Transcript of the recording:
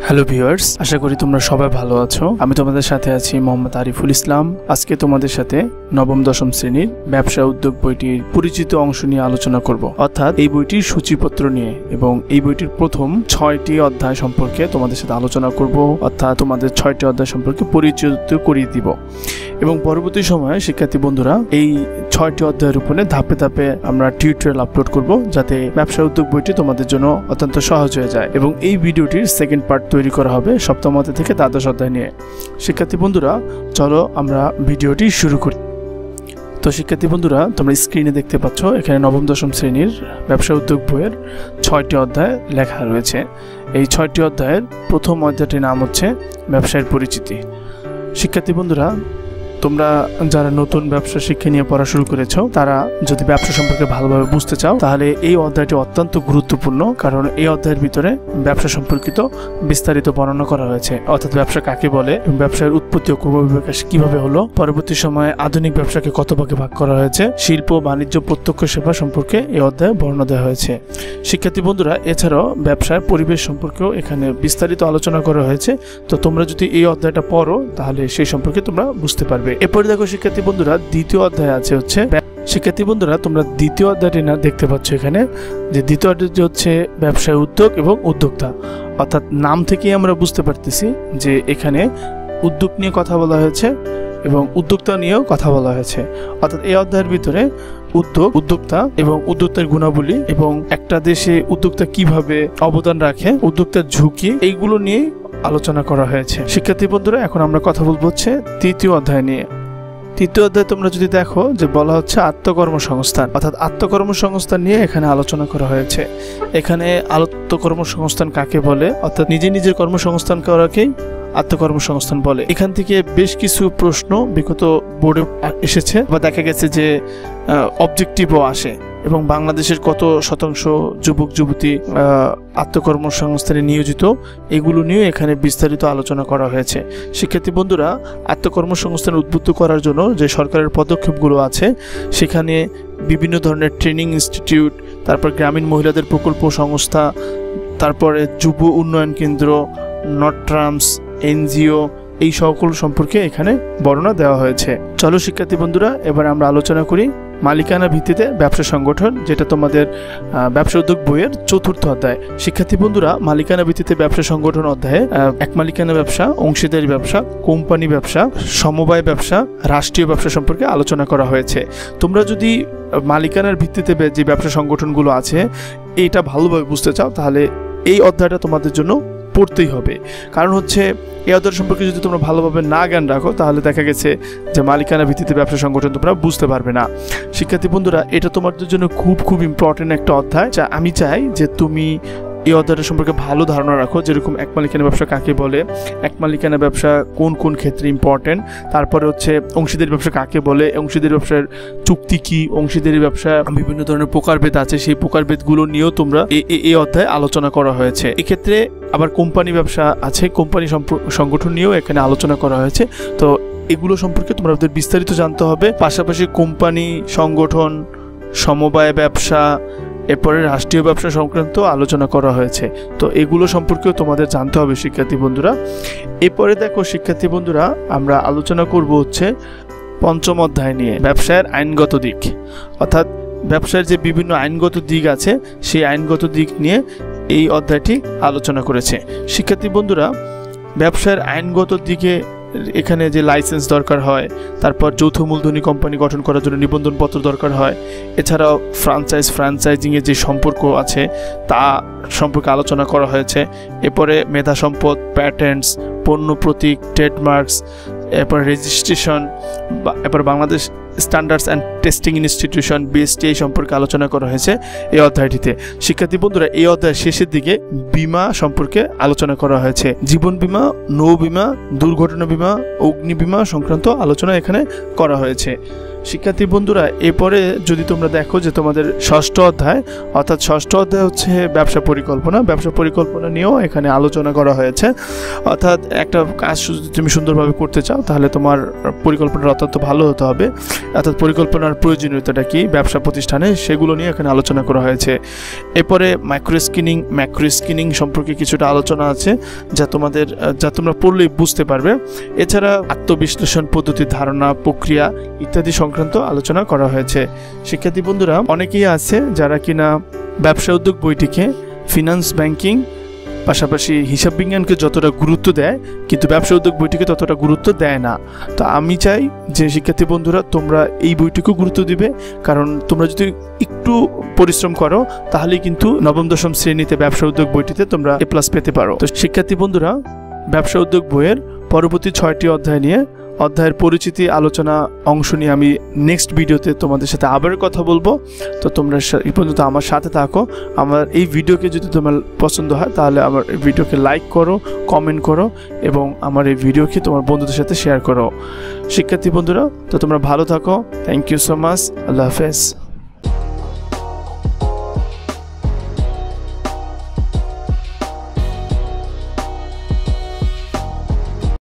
Hello viewers, আশা করি তোমরা সবাই ভালো আছো। আমি তোমাদের সাথে আছি মোহাম্মদ আরিফুল ইসলাম। আজকে তোমাদের সাথে নবম দশম শ্রেণীর ব্যবসা উদ্যোগ বইটির পরিচিত অংশ নিয়ে আলোচনা করব, অর্থাৎ এই বইটির সূচিপত্র নিয়ে এবং এই বইটির প্রথম 6টি অধ্যায় সম্পর্কে তোমাদের সাথে আলোচনা করব, অর্থাৎ তোমাদের 6টি অধ্যায় সম্পর্কে পরিচিত করিয়ে দিব এবং পরবর্তী সময়ে শিক্ষার্থী বন্ধুরা এই 6টি অধ্যায়ের উপরে ধাপে ধাপে আমরা টিউটোরিয়াল আপলোড করব, যাতে ব্যবসা উদ্যোগ বইটি তোমাদের জন্য অত্যন্ত সহজ হয়ে যায়। এবং এই ভিডিওটির সেকেন্ড পার্ট তৈরি করা হবে সপ্তম অধ্যায় থেকে দ্বাদশ অধ্যায় নিয়ে। শিক্ষার্থী বন্ধুরা, চলো আমরা ভিডিওটি শুরু করি। তো শিক্ষার্থী বন্ধুরা, তোমরা স্ক্রিনে দেখতে পাচ্ছ এখানে নবম দশম শ্রেণীর ব্যবসা উদ্যোগ বইয়ের 6টি অধ্যায় লেখা রয়েছে। এই 6টি অধ্যায়ের প্রথম অধ্যায়টির নাম হচ্ছে ব্যবসায়ের পরিচিতি। শিক্ষার্থী বন্ধুরা, তোমরা যারা নতুন ব্যবসা শিক্ষা নিয়ে পড়া শুরু করেছো, তারা যদি ব্যবসা সম্পর্কে ভালোভাবে বুঝতে চাও, তাহলে এই অধ্যায়টি অত্যন্ত গুরুত্বপূর্ণ, কারণ এই অধ্যায়ের ভিতরে ব্যবসা সম্পর্কিত বিস্তারিত বর্ণনা করা হয়েছে, অর্থাৎ ব্যবসা কাকে বলে, ব্যবসার উৎপত্তি ও ক্রমবিকাশ কিভাবে হলো, পরবর্তী সময়ে আধুনিক ব্যবসাকে কত ভাগে ভাগ করা হয়েছে, শিল্প বাণিজ্য প্রত্যক্ষ সেবা সম্পর্কে এই অধ্যায়ে বর্ণনা দেওয়া হয়েছে। শিক্ষার্থী বন্ধুরা, এছাড়াও ব্যবসার পরিবেশ সম্পর্কেও এখানে বিস্তারিত আলোচনা করা হয়েছে। তো তোমরা যদি এই অধ্যায়টা পড়ো, তাহলে সেই সম্পর্কে তোমরা বুঝতে পারবে। এরপরে দেখো শিক্ষার্থী বন্ধুরা, দ্বিতীয় অধ্যায় আছে হচ্ছে শিক্ষার্থী বন্ধুরা, তোমরা দ্বিতীয় অধ্যায়টি না দেখতে পাচ্ছ এখানে, যে দ্বিতীয় অধ্যায়টি হচ্ছে ব্যবসায় উদ্যোগ এবং উদ্যোক্তা। অর্থাৎ নাম থেকেই আমরা বুঝতে পারতেছি যে এখানে উদ্যোগ নিয়ে কথা বলা হয়েছে এবং উদ্যোক্তা নিয়েও কথা বলা হয়েছে। অর্থাৎ এই অধ্যায়ের ভিতরে উদ্যোগ, উদ্যোক্তা এবং উদ্যোক্তার গুণাবলী এবং একটা দেশে উদ্যোক্তা কিভাবে অবদান রাখে, উদ্যোক্তার ঝুঁকি, এইগুলো নিয়ে আলোচনা করা হয়েছে। শিক্ষার্থী বন্ধুরা, এখন আমরা কথা বলবো হচ্ছে তৃতীয় অধ্যায় নিয়ে। তৃতীয় অধ্যায় তোমরা যদি দেখো, যে বলা হচ্ছে আত্মকর্মসংস্থান, অর্থাৎ আত্মকর্মসংস্থান নিয়ে এখানে আলোচনা করা হয়েছে। এখানে আত্মকর্মসংস্থান কাকে বলে, অর্থাৎ নিজের কর্মসংস্থান করাকেই আত্মকর্মসংস্থান বলে। এখান থেকে বেশ কিছু প্রশ্ন বিগত বোর্ডে এসেছে বা দেখা গেছে যে অবজেক্টিভও আসে, এবং বাংলাদেশের কত শতাংশ যুবক যুবতী আত্মকর্মসংস্থানে নিয়োজিত, এগুলো নিয়ে এখানে বিস্তারিত আলোচনা করা হয়েছে। শিক্ষার্থী বন্ধুরা, আত্মকর্মসংস্থান উদ্বুদ্ধ করার জন্য যে সরকারের পদক্ষেপগুলো আছে, সেখানে বিভিন্ন ধরনের ট্রেনিং ইনস্টিটিউট, তারপর গ্রামীণ মহিলাদের প্রকল্প সংস্থা, তারপরে যুব উন্নয়ন কেন্দ্র, নটরামস, এনজিও, এই সকল সম্পর্কে এখানে বর্ণনা দেওয়া হয়েছে। চলো শিক্ষার্থী বন্ধুরা, এবার আমরা আলোচনা করি মালিকানা ভিত্তিতে ব্যবসা সংগঠন, যেটা তোমাদের ব্যবসা উদ্যোগ বইয়ের চতুর্থ অধ্যায়। শিক্ষার্থী বন্ধুরা, মালিকানা ভিত্তিতে ব্যবসা সংগঠন অধ্যায়ে এক মালিকানা ব্যবসা, অংশীদারি ব্যবসা, কোম্পানি ব্যবসা, সমবায় ব্যবসা, রাষ্ট্রীয় ব্যবসা সম্পর্কে আলোচনা করা হয়েছে। তোমরা যদি মালিকানার ভিত্তিতে যে ব্যবসা সংগঠনগুলো আছে এইটা ভালোভাবে বুঝতে চাও, তাহলে এই অধ্যায়টা তোমাদের জন্য পড়তেই হবে। কারণ হচ্ছে এই অধ্যায় সম্পর্কে যদি তোমরা ভালোভাবে না জ্ঞান রাখো, তাহলে দেখা গেছে যে মালিকানা ভিত্তিতে ব্যবসা সংগঠন তোমরা বুঝতে পারবে না। শিক্ষার্থী বন্ধুরা, এটা তোমাদের জন্য খুব ইম্পর্টেন্ট একটা অধ্যায়, যা আমি চাই যে তুমি এই অধ্যায়টা সম্পর্কে ভালো ধারণা রাখো। যেরকম এক মালিকানা ব্যবসা কাকে বলে, এক মালিকানা ব্যবসা কোন ক্ষেত্রে ইম্পর্টেন্ট, তারপরে হচ্ছে অংশীদারি ব্যবসা কাকে বলে, অংশীদারি ব্যবসার চুক্তি কি, অংশীদারি ব্যবসা বিভিন্ন ধরনের প্রকারভেদ আছে, সেই প্রকারভেদগুলো নিয়েও তোমরা এই অধ্যায়ে আলোচনা করা হয়েছে। এক্ষেত্রে আবার কোম্পানি ব্যবসা আছে, কোম্পানি সংগঠন নিয়েও এখানে আলোচনা করা হয়েছে। তো এগুলো সম্পর্কে তোমাদের বিস্তারিত জানতে হবে। পাশাপাশি কোম্পানি, সংগঠন, সমবায় ব্যবসা, এরপরে রাষ্ট্রীয় ব্যবসা সংক্রান্ত আলোচনা করা হয়েছে। তো এগুলো সম্পর্কেও তোমাদের জানতে হবে শিক্ষার্থী বন্ধুরা। এরপরে দেখো শিক্ষার্থী বন্ধুরা, আমরা আলোচনা করব হচ্ছে পঞ্চম অধ্যায় নিয়ে, ব্যবসায়ের আইনগত দিক। অর্থাৎ ব্যবসার যে বিভিন্ন আইনগত দিক আছে, সেই আইনগত দিক নিয়ে এই অধ্যায়টি আলোচনা করেছে। শিক্ষার্থী বন্ধুরা, ব্যবসার আইনগত দিকে এখানে যে লাইসেন্স দরকার হয়, তারপর যৌথ মূলধনী কোম্পানি গঠন করার জন্য নিবন্ধনপত্র দরকার হয়, এছাড়াও ফ্রাঞ্চাইজিংয়ের যে সম্পর্ক আছে তা সম্পর্কে আলোচনা করা হয়েছে। এরপরে মেধা সম্পদ, প্যাটেন্টস, পণ্য প্রতীক, ট্রেডমার্কস, এরপর রেজিস্ট্রেশন, এরপর Bangladesh standards and testing institution BSTI সম্পর্কে আলোচনা করা হয়েছে এই অধ্যায়টিতে। শিক্ষার্থী বন্ধুরা, এই অধ্যায়ের শেষের দিকে বিমা সম্পর্কে আলোচনা করা হয়েছে। জীবন বিমা, নৌ বিমা, দুর্ঘটনা বিমা, অগ্নি বিমা সংক্রান্ত আলোচনা এখানে করা হয়েছে। শিক্ষার্থী বন্ধুরা, এরপরে যদি তোমরা দেখো যে তোমাদের ষষ্ঠ অধ্যায়, অর্থাৎ ষষ্ঠ অধ্যায় হচ্ছে ব্যবসা পরিকল্পনা নিয়েও এখানে আলোচনা করা হয়েছে। অর্থাৎ একটা কাজ যদি তুমি সুন্দরভাবে করতে চাও তাহলে তোমার পরিকল্পনাটা অত্যন্ত ভালো হতে হবে। অর্থাৎ পরিকল্পনার প্রয়োজনীয়তাটা কি ব্যবসা প্রতিষ্ঠানে, সেগুলো নিয়ে এখানে আলোচনা করা হয়েছে। এরপরে ম্যাক্রো স্কিনিং সম্পর্কে কিছুটা আলোচনা আছে যা তোমরা পড়লেই বুঝতে পারবে। এছাড়া আত্মবিশ্লেষণ পদ্ধতির ধারণা, প্রক্রিয়া ইত্যাদি সংক্রান্ত আলোচনা করা হয়েছে। শিক্ষার্থী বন্ধুরা, অনেকেই আছে যারা কিনা ব্যবসা উদ্যোগ বইটিকে ফিনান্স, ব্যাংকিং পাশাপাশি হিসাব বিজ্ঞানকে যতটা গুরুত্ব দেয় কিন্তু ব্যবসা উদ্যোগ বইটিকে ততটা গুরুত্ব দেয় না। তো আমি চাই যে শিক্ষার্থী বন্ধুরা তোমরা এই বইটিকেও গুরুত্ব দিবে, কারণ তোমরা যদি একটু পরিশ্রম করো তাহলেই কিন্তু নবম দশম শ্রেণীতে ব্যবসা উদ্যোগ বইটিতে তোমরা A+ পেতে পারো। তো শিক্ষার্থী বন্ধুরা, ব্যবসা উদ্যোগ বইয়ের পরবর্তী 6টি অধ্যায় নিয়ে অধ্যায়ের পরিচিতি আলোচনা অংশ নিয়ে আমি নেক্সট ভিডিওতে তোমাদের সাথে আবার কথা বলবো। তো তোমরা এই পর্যন্ত আমার সাথে থাকো। আমার এই ভিডিওকে যদি তোমার পছন্দ হয় তাহলে আমার এই ভিডিওকে লাইক করো, কমেন্ট করো এবং আমার এই ভিডিওকে তোমার বন্ধুদের সাথে শেয়ার করো। শিক্ষার্থী বন্ধুরা, তো তোমরা ভালো থাকো। Thank you so much. আল্লাহ হাফেজ।